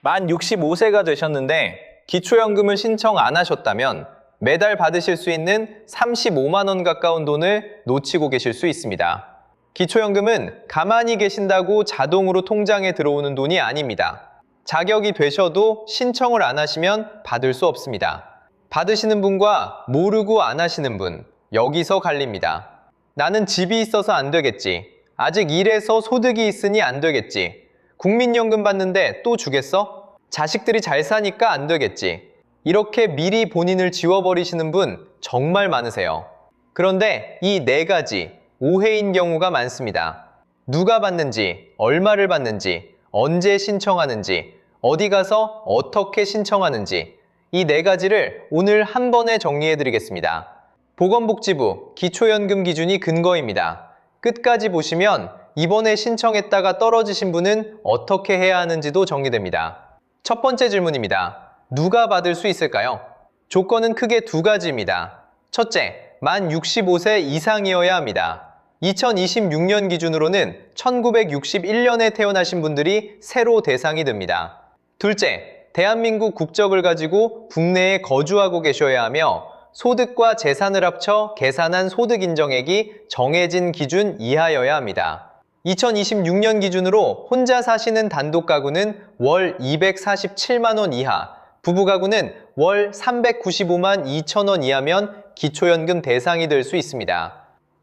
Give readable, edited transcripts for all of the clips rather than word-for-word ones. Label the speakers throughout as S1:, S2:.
S1: 만 65세가 되셨는데 기초연금을 신청 안 하셨다면 매달 받으실 수 있는 35만 원 가까운 돈을 놓치고 계실 수 있습니다. 기초연금은 가만히 계신다고 자동으로 통장에 들어오는 돈이 아닙니다. 자격이 되셔도 신청을 안 하시면 받을 수 없습니다. 받으시는 분과 모르고 안 하시는 분, 여기서 갈립니다. 나는 집이 있어서 안 되겠지. 아직 일해서 소득이 있으니 안 되겠지. 국민연금 받는데 또 주겠어? 자식들이 잘 사니까 안 되겠지. 이렇게 미리 본인을 지워버리시는 분 정말 많으세요. 그런데 이 네 가지 오해인 경우가 많습니다. 누가 받는지, 얼마를 받는지, 언제 신청하는지, 어디 가서 어떻게 신청하는지 이 네 가지를 오늘 한 번에 정리해 드리겠습니다. 보건복지부 기초연금 기준이 근거입니다. 끝까지 보시면 이번에 신청했다가 떨어지신 분은 어떻게 해야 하는지도 정리됩니다. 첫 번째 질문입니다. 누가 받을 수 있을까요? 조건은 크게 두 가지입니다. 첫째, 만 65세 이상이어야 합니다. 2026년 기준으로는 1961년에 태어나신 분들이 새로 대상이 됩니다. 둘째, 대한민국 국적을 가지고 국내에 거주하고 계셔야 하며 소득과 재산을 합쳐 계산한 소득 인정액이 정해진 기준 이하여야 합니다. 2026년 기준으로 혼자 사시는 단독 가구는 월 247만 원 이하, 부부 가구는 월 395만 2천 원 이하면 기초연금 대상이 될 수 있습니다.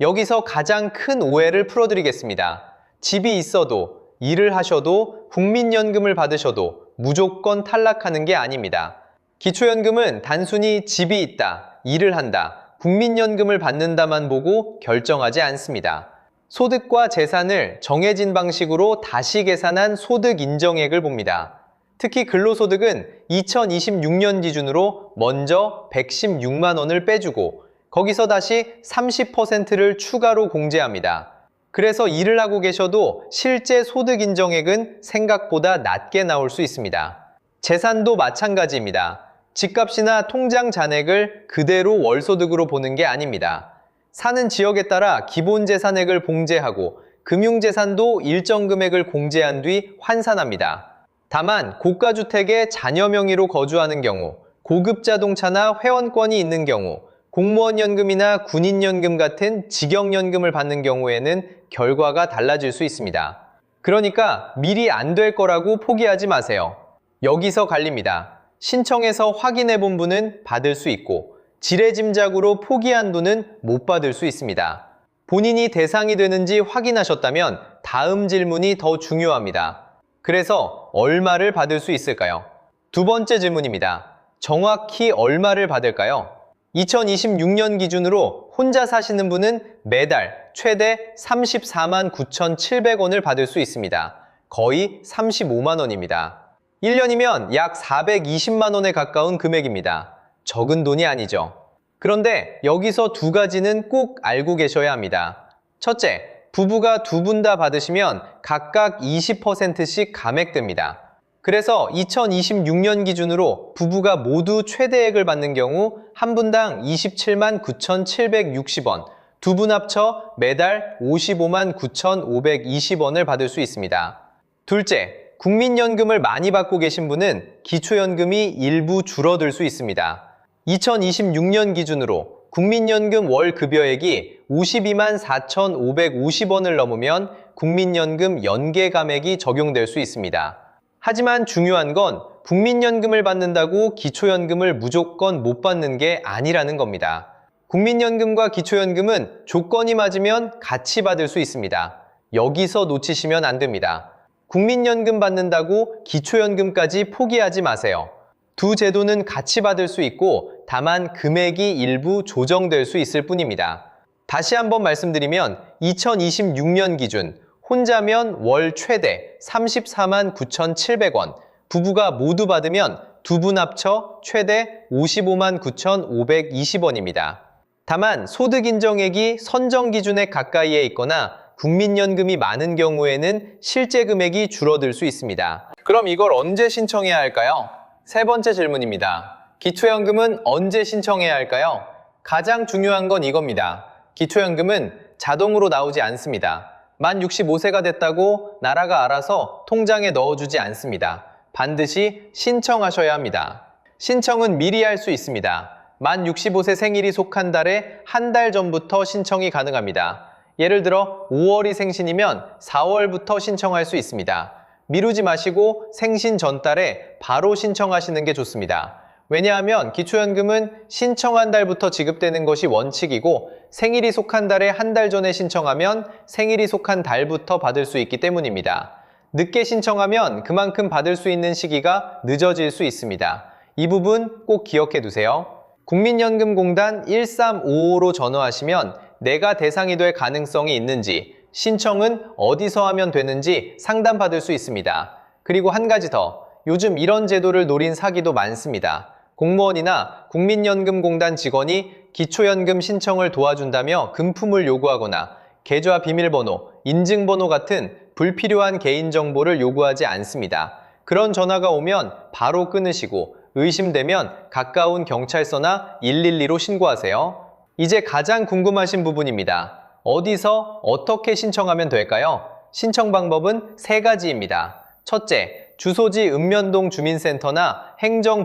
S1: 여기서 가장 큰 오해를 풀어드리겠습니다. 집이 있어도, 일을 하셔도, 국민연금을 받으셔도 무조건 탈락하는 게 아닙니다. 기초연금은 단순히 집이 있다, 일을 한다, 국민연금을 받는다만 보고 결정하지 않습니다. 소득과 재산을 정해진 방식으로 다시 계산한 소득 인정액을 봅니다. 특히 근로소득은 2026년 기준으로 먼저 116만 원을 빼주고 거기서 다시 30%를 추가로 공제합니다. 그래서 일을 하고 계셔도 실제 소득 인정액은 생각보다 낮게 나올 수 있습니다. 재산도 마찬가지입니다. 집값이나 통장 잔액을 그대로 월소득으로 보는 게 아닙니다. 사는 지역에 따라 기본재산액을 봉제하고 금융재산도 일정 금액을 공제한 뒤 환산합니다. 다만 고가주택에 자녀 명의로 거주하는 경우, 고급 자동차나 회원권이 있는 경우, 공무원연금이나 군인연금 같은 직영연금을 받는 경우에는 결과가 달라질 수 있습니다. 그러니까 미리 안 될 거라고 포기하지 마세요. 여기서 갈립니다. 신청해서 확인해 본 분은 받을 수 있고 지레짐작으로 포기한 분은 못 받을 수 있습니다. 본인이 대상이 되는지 확인하셨다면 다음 질문이 더 중요합니다. 그래서 얼마를 받을 수 있을까요? 두 번째 질문입니다. 정확히 얼마를 받을까요? 2026년 기준으로 혼자 사시는 분은 매달 최대 34만 9,700원을 받을 수 있습니다. 거의 35만 원입니다. 1년이면 약 420만 원에 가까운 금액입니다. 적은 돈이 아니죠. 그런데 여기서 두 가지는 꼭 알고 계셔야 합니다. 첫째, 부부가 두 분 다 받으시면 각각 20%씩 감액됩니다. 그래서 2026년 기준으로 부부가 모두 최대액을 받는 경우 한 분당 27만 9,760원, 두 분 합쳐 매달 55만 9,520원을 받을 수 있습니다. 둘째, 국민연금을 많이 받고 계신 분은 기초연금이 일부 줄어들 수 있습니다. 2026년 기준으로 국민연금 월 급여액이 52만 4,550원을 넘으면 국민연금 연계 감액이 적용될 수 있습니다. 하지만 중요한 건 국민연금을 받는다고 기초연금을 무조건 못 받는 게 아니라는 겁니다. 국민연금과 기초연금은 조건이 맞으면 같이 받을 수 있습니다. 여기서 놓치시면 안 됩니다. 국민연금 받는다고 기초연금까지 포기하지 마세요. 두 제도는 같이 받을 수 있고 다만 금액이 일부 조정될 수 있을 뿐입니다. 다시 한번 말씀드리면 2026년 기준 혼자면 월 최대 34만 9,700원, 부부가 모두 받으면 두 분 합쳐 최대 55만 9,520원입니다. 다만 소득 인정액이 선정 기준에 가까이에 있거나 국민연금이 많은 경우에는 실제 금액이 줄어들 수 있습니다. 그럼 이걸 언제 신청해야 할까요? 세 번째 질문입니다. 기초연금은 언제 신청해야 할까요? 가장 중요한 건 이겁니다. 기초연금은 자동으로 나오지 않습니다. 만 65세가 됐다고 나라가 알아서 통장에 넣어주지 않습니다. 반드시 신청하셔야 합니다. 신청은 미리 할 수 있습니다. 만 65세 생일이 속한 달에 한 달 전부터 신청이 가능합니다. 예를 들어 5월이 생신이면 4월부터 신청할 수 있습니다. 미루지 마시고 생신 전달에 바로 신청하시는 게 좋습니다. 왜냐하면 기초연금은 신청한 달부터 지급되는 것이 원칙이고 생일이 속한 달에 한 달 전에 신청하면 생일이 속한 달부터 받을 수 있기 때문입니다. 늦게 신청하면 그만큼 받을 수 있는 시기가 늦어질 수 있습니다. 이 부분 꼭 기억해 두세요. 국민연금공단 1355로 전화하시면 내가 대상이 될 가능성이 있는지, 신청은 어디서 하면 되는지 상담받을 수 있습니다. 그리고 한 가지 더, 요즘 이런 제도를 노린 사기도 많습니다. 공무원이나 국민연금공단 직원이 기초연금 신청을 도와준다며 금품을 요구하거나 계좌 비밀번호, 인증번호 같은 불필요한 개인정보를 요구하지 않습니다. 그런 전화가 오면 바로 끊으시고 의심되면 가까운 경찰서나 112로 신고하세요. 이제 가장 궁금하신 부분입니다. 어디서 어떻게 신청하면 될까요? 신청 방법은 3가지입니다. 첫째, 주소지 읍면동 주민센터나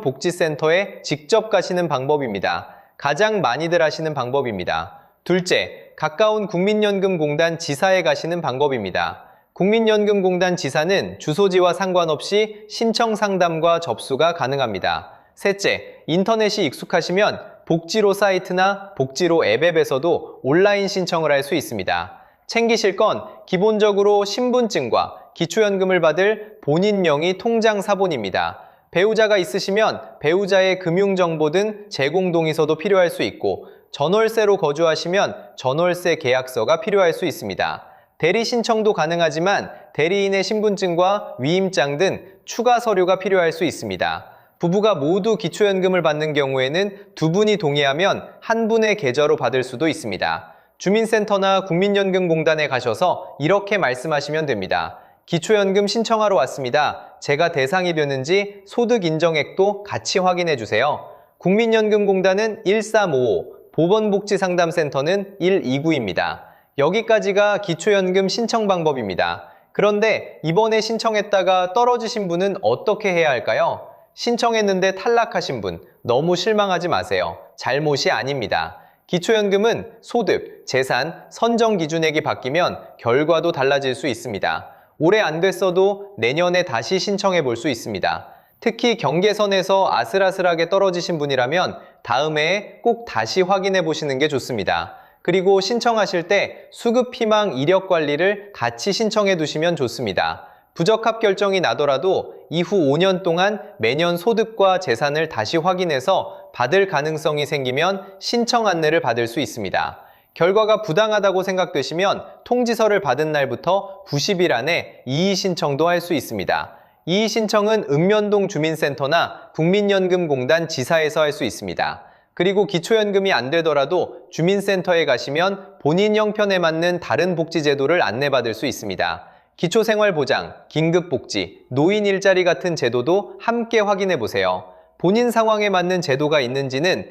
S1: 행정복지센터에 직접 가시는 방법입니다. 가장 많이들 하시는 방법입니다. 둘째, 가까운 국민연금공단 지사에 가시는 방법입니다. 국민연금공단 지사는 주소지와 상관없이 신청 상담과 접수가 가능합니다. 셋째, 인터넷이 익숙하시면 복지로 사이트나 복지로 앱에서도 온라인 신청을 할 수 있습니다. 챙기실 건 기본적으로 신분증과 기초연금을 받을 본인 명의 통장 사본입니다. 배우자가 있으시면 배우자의 금융정보 등 제공동의서도 필요할 수 있고 전월세로 거주하시면 전월세 계약서가 필요할 수 있습니다. 대리 신청도 가능하지만 대리인의 신분증과 위임장 등 추가 서류가 필요할 수 있습니다. 부부가 모두 기초연금을 받는 경우에는 2분이 동의하면 한 분의 계좌로 받을 수도 있습니다. 주민센터나 국민연금공단에 가셔서 이렇게 말씀하시면 됩니다. 기초연금 신청하러 왔습니다. 제가 대상이 되는지 소득 인정액도 같이 확인해 주세요. 국민연금공단은 1355, 보건복지상담센터는 129입니다. 여기까지가 기초연금 신청 방법입니다. 그런데 이번에 신청했다가 떨어지신 분은 어떻게 해야 할까요? 신청했는데 탈락하신 분, 너무 실망하지 마세요. 잘못이 아닙니다. 기초연금은 소득, 재산, 선정 기준액이 바뀌면 결과도 달라질 수 있습니다. 올해 안 됐어도 내년에 다시 신청해 볼 수 있습니다. 특히 경계선에서 아슬아슬하게 떨어지신 분이라면 다음 해에 꼭 다시 확인해 보시는 게 좋습니다. 그리고 신청하실 때 수급 희망 이력 관리를 같이 신청해 두시면 좋습니다. 부적합 결정이 나더라도 이후 5년 동안 매년 소득과 재산을 다시 확인해서 받을 가능성이 생기면 신청 안내를 받을 수 있습니다. 결과가 부당하다고 생각되시면 통지서를 받은 날부터 90일 안에 이의 신청도 할 수 있습니다. 이의 신청은 읍면동 주민센터나 국민연금공단 지사에서 할 수 있습니다. 그리고 기초연금이 안 되더라도 주민센터에 가시면 본인 형편에 맞는 다른 복지제도를 안내받을 수 있습니다. 기초생활보장, 긴급복지, 노인 일자리 같은 제도도 함께 확인해 보세요. 본인 상황에 맞는 제도가 있는지는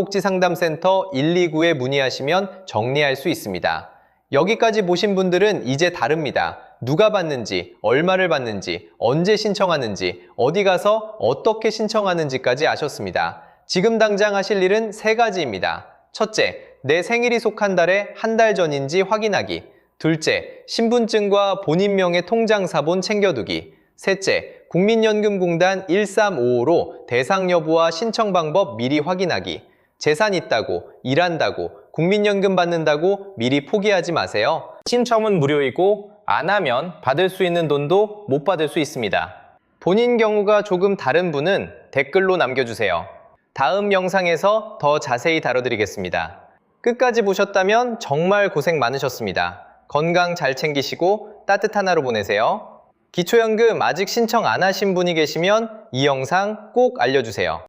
S1: 보건복지상담센터 129에 문의하시면 정리할 수 있습니다. 여기까지 보신 분들은 이제 다릅니다. 누가 받는지, 얼마를 받는지, 언제 신청하는지, 어디 가서 어떻게 신청하는지까지 아셨습니다. 지금 당장 하실 일은 3가지입니다. 첫째, 내 생일이 속한 달에 한 달 전인지 확인하기. 둘째, 신분증과 본인명의 통장 사본 챙겨두기. 셋째, 국민연금공단 1355로 대상 여부와 신청 방법 미리 확인하기. 재산 있다고, 일한다고, 국민연금 받는다고 미리 포기하지 마세요. 신청은 무료이고 안 하면 받을 수 있는 돈도 못 받을 수 있습니다. 본인 경우가 조금 다른 분은 댓글로 남겨주세요. 다음 영상에서 더 자세히 다뤄드리겠습니다. 끝까지 보셨다면 정말 고생 많으셨습니다. 건강 잘 챙기시고 따뜻한 하루 보내세요. 기초연금 아직 신청 안 하신 분이 계시면 이 영상 꼭 알려주세요.